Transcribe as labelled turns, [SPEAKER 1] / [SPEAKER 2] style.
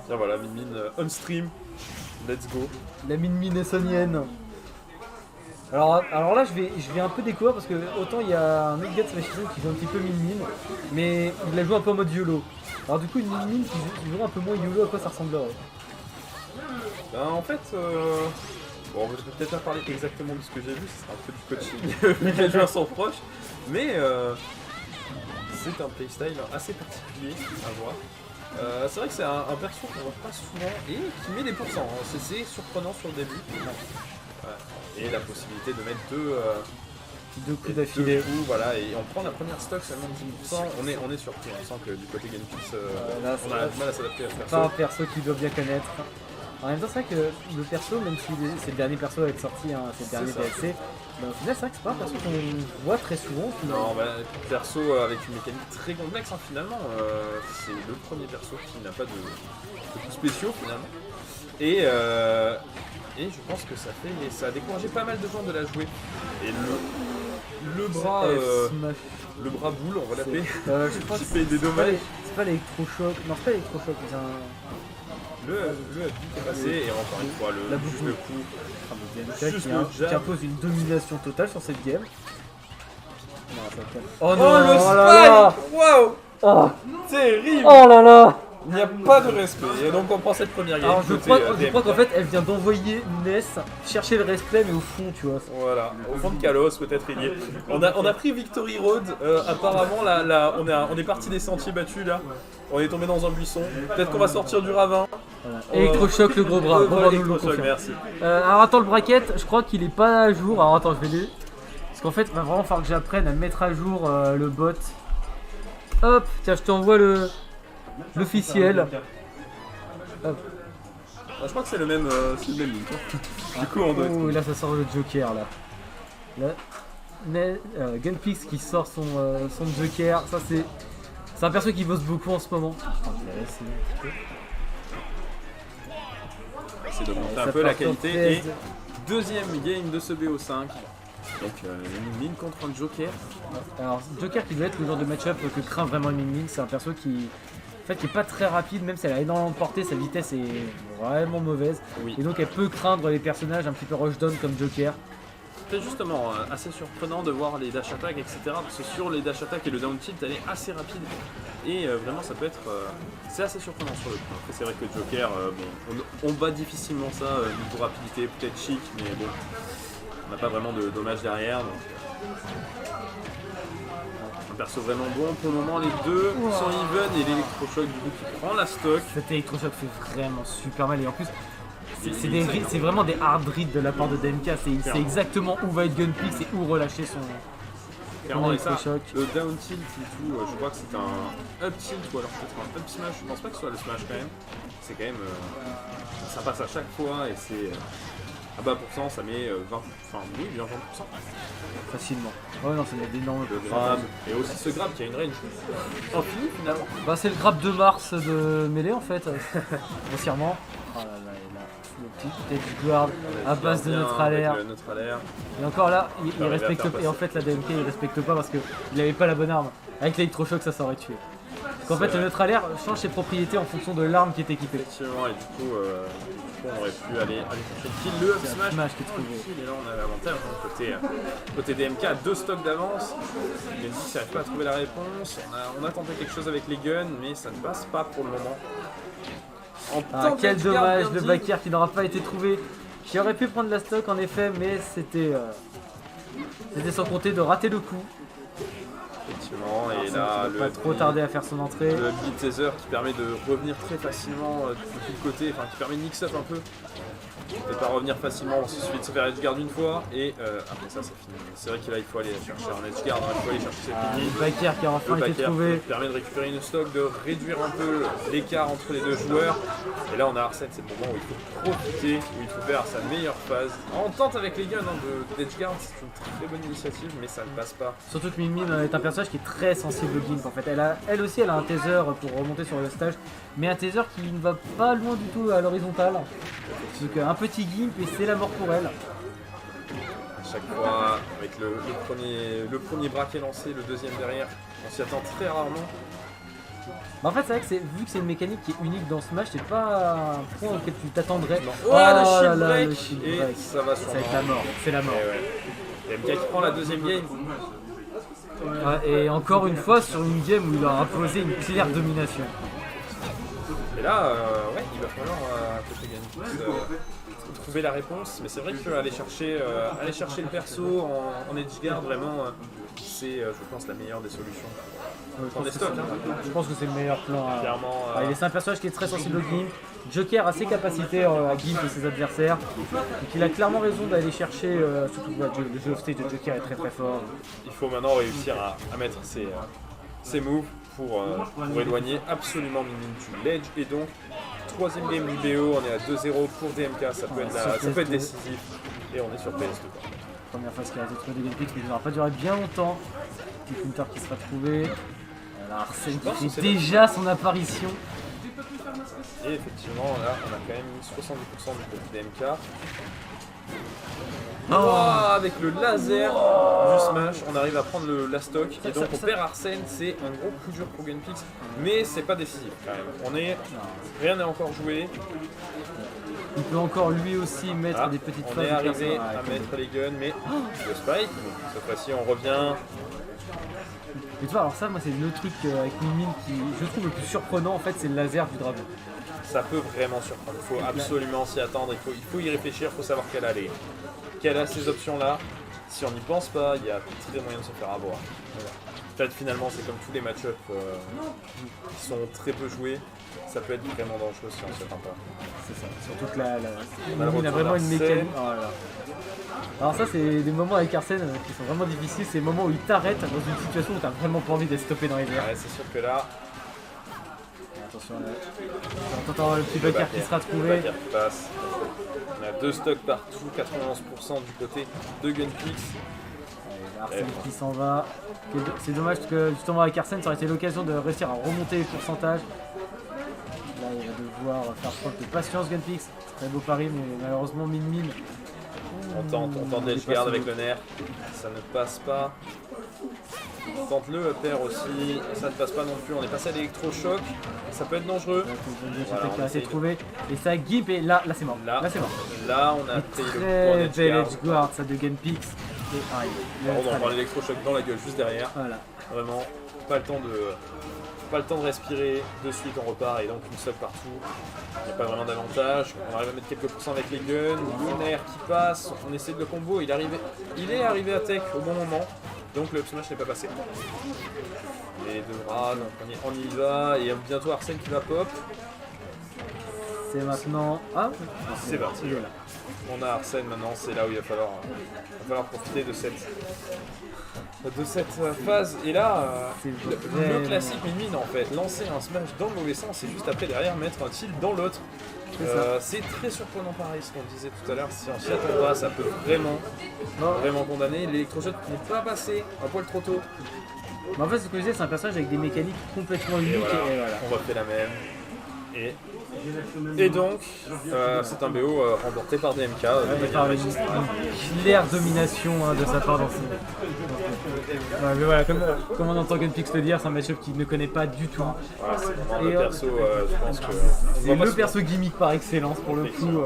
[SPEAKER 1] Tiens voilà, Min on stream. Let's go.
[SPEAKER 2] La Min essonienne. Alors là, je vais un peu découvrir parce que autant il y a un autre gars de Smash Bros qui joue un petit peu Min, mais il la joue un peu en mode YOLO. Alors du coup, une Min qui joue un peu moins YOLO, à quoi ça ressemblerait?
[SPEAKER 1] Ben, en fait, bon, je vais peut-être pas parler exactement de ce que j'ai vu, ce sera un peu du coaching vu que les joueurs sont proches, mais c'est un playstyle assez particulier à voir. C'est vrai que c'est un perso qu'on voit pas souvent et qui met des pourcents, hein. C'est surprenant sur le début. Ouais. Et la possibilité de mettre deux
[SPEAKER 2] coups d'affilée.
[SPEAKER 1] Voilà, et on prend la première stock seulement 10%, on est surpris, on sent que du côté Gunpix, on a du mal à s'adapter à ce perso.
[SPEAKER 2] Pas un perso qu'il doit bien connaître. En même temps, c'est vrai que le perso, même si c'est le dernier perso à être sorti, hein, c'est le dernier DLC, bah, au final, c'est vrai que c'est pas un perso qu'on voit très souvent.
[SPEAKER 1] Non, bah, perso avec une mécanique très complexe, hein, finalement. C'est le premier perso qui n'a pas de coups spéciaux, finalement. Et je pense que ça a découragé pas mal de gens de la jouer. Et le bras boule, on va l'appeler, qui fait des dommages.
[SPEAKER 2] C'est pas l'électrochoc, non, c'est pas l'électrochoc, c'est un...
[SPEAKER 1] Le qui est passé et encore une fois le coup.
[SPEAKER 2] Qui impose une domination totale sur cette game. Non,
[SPEAKER 1] oh non, le spike! Waouh!
[SPEAKER 2] Oh,
[SPEAKER 1] terrible!
[SPEAKER 2] Oh là là!
[SPEAKER 1] Il n'y a pas de respect. Et donc on prend cette première game.
[SPEAKER 2] Alors je crois qu'en fait elle vient d'envoyer Ness chercher le respect mais au fond tu vois.
[SPEAKER 1] Voilà, au fond de Kalos peut-être il y est. On a pris Victory Road, apparemment on est parti des sentiers battus là. On est tombé dans un buisson. Peut-être qu'on va sortir du ravin.
[SPEAKER 2] Voilà. Électrochoc le gros bras.
[SPEAKER 1] Électrochoc, merci.
[SPEAKER 2] Alors attends, le bracket, je crois qu'il est pas à jour. Alors attends, je vais lire. Parce qu'en fait il va vraiment falloir que j'apprenne à mettre à jour le bot. Hop, tiens je t'envoie l'officiel. Hop.
[SPEAKER 1] Je crois que c'est le même link. Du coup on doit être...
[SPEAKER 2] Oh, là ça sort le Joker là. Gunpix qui sort son Joker. Ça c'est un perso qui bosse beaucoup en ce moment.
[SPEAKER 1] C'est de monter un peu la qualité. Et deuxième game de ce BO5. Donc Min contre un Joker.
[SPEAKER 2] Alors Joker qui doit être le genre de match-up que craint vraiment Min. C'est un perso qui est pas très rapide, même si elle a énormément de portée, sa vitesse est vraiment mauvaise. Oui. Et donc elle peut craindre les personnages un petit peu rushdown comme Joker.
[SPEAKER 1] C'est justement assez surprenant de voir les dash attack, etc. Parce que sur les dash attack et le down tilt, elle est assez rapide. Et vraiment, ça peut être. C'est assez surprenant sur le coup. Après, c'est vrai que Joker, on bat difficilement ça niveau rapidité, peut-être chic, mais bon, on n'a pas vraiment de dommages derrière. Donc... Un perso vraiment bon. Pour le moment, les deux sont even et l'électrochoc du coup qui prend la stock.
[SPEAKER 2] Cet électrochoc fait vraiment super mal et en plus. C'est vraiment des hard reads de la part de DMK, c'est exactement où va être Gunpix et où relâcher son électrochoc.
[SPEAKER 1] Le down tilt et tout, je crois que c'est un up tilt ou alors peut-être un up smash, je pense pas que ce soit le smash quand même. C'est quand même, ça passe à chaque fois et c'est à bas pourcent, ça met 20, enfin oui bien 20%.
[SPEAKER 2] Facilement. Ouais non, ça met d'énormes
[SPEAKER 1] grab. Et aussi ce grab qui a une range infinie finalement.
[SPEAKER 2] Bah c'est le grab de Mars de mêlée en fait, grossièrement. Oh là là, le petit edge guard à base de neutralaire. Et encore là, il respecte pas. Et en fait, la DMK il respecte pas parce qu'il avait pas la bonne arme. Avec l'électrochoc, ça aurait tué. Parce qu'en fait, le neutralaire change ses propriétés en fonction de l'arme qui est équipée.
[SPEAKER 1] Effectivement, et du coup, on aurait pu aller chercher le kill, le up smash qui est trouvé. Et là, on a l'avantage côté DMK à 2 stocks d'avance. Mendy n'arrive pas à trouver la réponse. On a tenté quelque chose avec les guns, mais ça ne passe pas pour le moment.
[SPEAKER 2] Quel dommage de Bakir qui n'aura pas été trouvé, qui aurait pu prendre la stock en effet, mais c'était sans compter de rater le coup.
[SPEAKER 1] Effectivement, et là,
[SPEAKER 2] pas trop tardé à faire son entrée.
[SPEAKER 1] Le beat taser qui permet de revenir très facilement de tout le côté, enfin qui permet de mix up un peu. Peut-être pas revenir facilement, il suffit de se faire edgeguard une fois et après ça c'est fini. C'est vrai qu'il faut aller chercher un edgeguard, il faut aller chercher ses piliers.
[SPEAKER 2] Bakir qui a enfin été trouvé.
[SPEAKER 1] Qui permet de récupérer une stock, de réduire un peu l'écart entre les deux joueurs. Et là on a Arsène, c'est le moment où il faut profiter, où il faut faire sa meilleure phase. On tente avec les guns d'edgeguard, c'est une très bonne initiative mais ça ne passe pas.
[SPEAKER 2] Surtout que Min est un personnage qui est très sensible au gimp en fait. Elle aussi elle a un taser pour remonter sur le stage, mais un taser qui ne va pas loin du tout à l'horizontale. Donc un petit gimp et c'est la mort pour elle.
[SPEAKER 1] À chaque fois, avec le premier bras qui est lancé, le deuxième derrière, on s'y attend très rarement.
[SPEAKER 2] Bah en fait, c'est vrai que vu que c'est une mécanique qui est unique dans Smash, c'est pas un point auquel tu t'attendrais.
[SPEAKER 1] Oh,
[SPEAKER 2] là
[SPEAKER 1] le shield
[SPEAKER 2] là,
[SPEAKER 1] break,
[SPEAKER 2] le shield
[SPEAKER 1] et
[SPEAKER 2] break.
[SPEAKER 1] ça va
[SPEAKER 2] Ça
[SPEAKER 1] sûrement.
[SPEAKER 2] va être la mort, c'est la mort.
[SPEAKER 1] Et MK qui prend la deuxième game.
[SPEAKER 2] Ouais, et encore une fois sur une game où il aura posé une claire domination.
[SPEAKER 1] Et là, ouais, il va falloir côté Genpix trouver la réponse. Mais c'est vrai qu'aller chercher, chercher le perso en edgeguard, vraiment, c'est, je pense, la meilleure des solutions. Prendre des stocks, hein.
[SPEAKER 2] Je pense que c'est le meilleur plan.
[SPEAKER 1] Clairement.
[SPEAKER 2] C'est un personnage qui est très sensible au gimp. Joker a ses capacités à gimp de ses adversaires. Donc il a clairement raison d'aller chercher, surtout le jeu of stage de Joker est très très fort.
[SPEAKER 1] Il faut maintenant réussir à mettre ses moves pour éloigner absolument Min du ledge. Et donc, troisième game du BO, on est à 2-0 pour DMK, ça peut être décisif. Et on est sur PS2.
[SPEAKER 2] Première phase qui a été trouvée de Genpix, mais il n'aura pas duré bien longtemps. Petit counter qui sera trouvé. Alors Arsène qui fait déjà son apparition.
[SPEAKER 1] Et effectivement, là, on a quand même mis 70% du côté DMK. Oh, avec le laser du Smash, on arrive à prendre la stock. Et donc, on perd Arsène, c'est un gros coup dur pour Genpix. Mais c'est pas décisif quand même. Rien n'est encore joué.
[SPEAKER 2] Il peut encore lui aussi mettre des petites phases.
[SPEAKER 1] On est arrivé à mettre les guns, mais le spike. Cette fois-ci, on revient.
[SPEAKER 2] Et tu vois, alors ça, moi, c'est le truc avec Min qui, je trouve, le plus surprenant en fait, c'est le laser du dragon.
[SPEAKER 1] Ça peut vraiment surprendre. Il faut absolument s'y attendre. Il faut y réfléchir. Il faut savoir qu'elle a ces options-là. Si on n'y pense pas, il y a très moyen de se faire avoir. Voilà. Peut-être finalement, c'est comme tous les match-up qui sont très peu joués. Ça peut être vraiment dangereux si on ne se attend pas.
[SPEAKER 2] C'est ça. Surtout que Min a vraiment une mécanique. Oh là là. Alors ça, c'est des moments avec Arsène qui sont vraiment difficiles. C'est les moments où il t'arrête dans une situation où tu n'as vraiment pas envie d'être stoppé dans les airs.
[SPEAKER 1] Ouais, c'est sûr que là...
[SPEAKER 2] Attention là. On entend le petit backer qui sera trouvé.
[SPEAKER 1] Le qui passe. On a 2 stocks partout, 91% du côté de Genpix.
[SPEAKER 2] Arsène qui s'en va. C'est dommage que justement avec Arsène, ça aurait été l'occasion de réussir à remonter les pourcentages. Là, il va devoir faire preuve de patience Genpix. Très beau pari, mais malheureusement Min.
[SPEAKER 1] On tente d'edgeguard avec le nerf. Ça ne passe pas. Tente le upper aussi, ça ne passe pas non plus. On est passé à l'électrochoc, ça peut être dangereux.
[SPEAKER 2] Voilà, on a essayé de trouver. Et ça gimp et là c'est mort. Là c'est mort.
[SPEAKER 1] Là on a pris le
[SPEAKER 2] très bel edgeguard ça de Genpix.
[SPEAKER 1] On prend l'électrochoc dans la gueule juste derrière.
[SPEAKER 2] Voilà.
[SPEAKER 1] Vraiment, pas le temps de respirer. De suite on repart et donc une stock partout. Il n'y a pas vraiment d'avantage. On arrive à mettre quelques pourcents avec les guns. Le nerf qui passe, on essaie de le combo. Il est arrivé à tech au bon moment. Donc le up smash n'est pas passé. Les deux bras, donc on y va, et bientôt Arsène qui va pop.
[SPEAKER 2] C'est maintenant... Ah
[SPEAKER 1] c'est parti. On a Arsène maintenant, c'est là où il va falloir profiter de cette phase. Et là, le classique Min en fait, lancer un smash dans le mauvais sens et juste après derrière mettre un tilt dans l'autre. C'est très surprenant pareil ce qu'on disait tout à l'heure, si on s'y attend pas, ça peut vraiment condamner. L'électrochoc n'est pas passé un poil trop tôt.
[SPEAKER 2] Mais en fait ce que je disais c'est un personnage avec des mécaniques complètement uniques.
[SPEAKER 1] Et voilà. On refait la même. Et donc, c'est un BO remporté par DMK.
[SPEAKER 2] Par une claire domination de sa part dans ce... mais voilà, comme on entend Genpix le dire, c'est un match-up qu'il ne connaît pas du tout.
[SPEAKER 1] Voilà, c'est vraiment le perso, je pense que...
[SPEAKER 2] C'est le perso gimmick par excellence pour le coup.